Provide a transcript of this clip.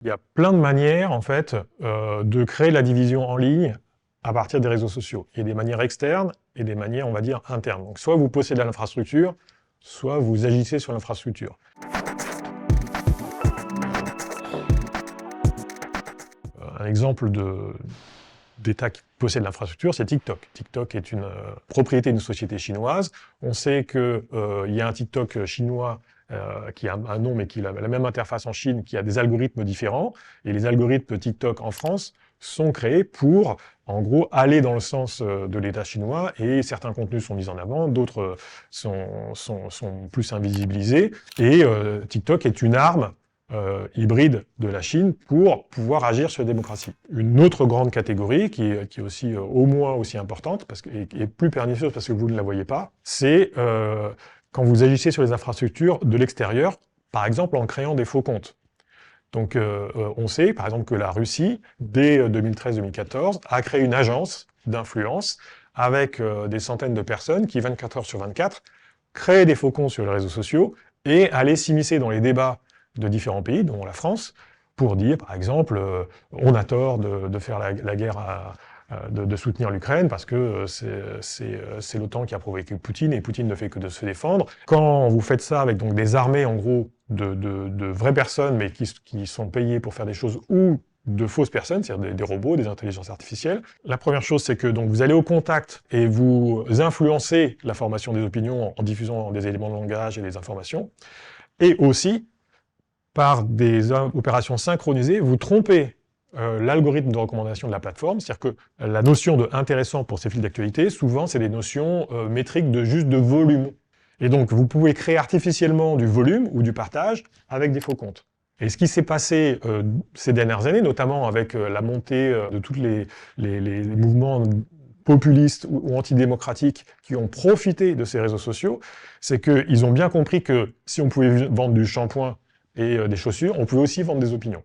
Il y a plein de manières, en fait, de créer la division en ligne à partir des réseaux sociaux. Il y a des manières externes et des manières, on va dire, internes. Donc, soit vous possédez l'infrastructure, soit vous agissez sur l'infrastructure. Un exemple d'État qui possède l'infrastructure, c'est TikTok. TikTok est une propriété d'une société chinoise. On sait qu'il y a un TikTok chinois qui a un nom mais qui a la même interface en Chine, qui a des algorithmes différents. Et les algorithmes TikTok en France sont créés pour, en gros, aller dans le sens de l'État chinois, et certains contenus sont mis en avant, d'autres sont plus invisibilisés. Et TikTok est une arme hybride de la Chine pour pouvoir agir sur la démocratie. Une autre grande catégorie, qui est aussi au moins aussi importante, et plus pernicieuse parce que vous ne la voyez pas, c'est quand vous agissez sur les infrastructures de l'extérieur, par exemple en créant des faux comptes. Donc on sait par exemple que la Russie, dès 2013-2014, a créé une agence d'influence avec des centaines de personnes qui, 24 heures sur 24, créaient des faux comptes sur les réseaux sociaux et allaient s'immiscer dans les débats de différents pays, dont la France, pour dire, par exemple, on a tort de faire la guerre, de soutenir l'Ukraine, parce que c'est l'OTAN qui a provoqué Poutine, et Poutine ne fait que de se défendre. Quand vous faites ça avec donc des armées, en gros, de vraies personnes, mais qui sont payées pour faire des choses, ou de fausses personnes, c'est-à-dire des robots, des intelligences artificielles. La première chose, c'est que donc, vous allez au contact et vous influencez la formation des opinions en diffusant des éléments de langage et des informations, et aussi, par des opérations synchronisées, vous trompez l'algorithme de recommandation de la plateforme, c'est-à-dire que la notion de intéressant pour ces fils d'actualité, souvent c'est des notions métriques juste de volume. Et donc vous pouvez créer artificiellement du volume ou du partage avec des faux comptes. Et ce qui s'est passé ces dernières années, notamment avec la montée de tous les mouvements populistes ou antidémocratiques qui ont profité de ces réseaux sociaux, c'est qu'ils ont bien compris que si on pouvait vendre du shampoing et des chaussures, on pouvait aussi vendre des opinions.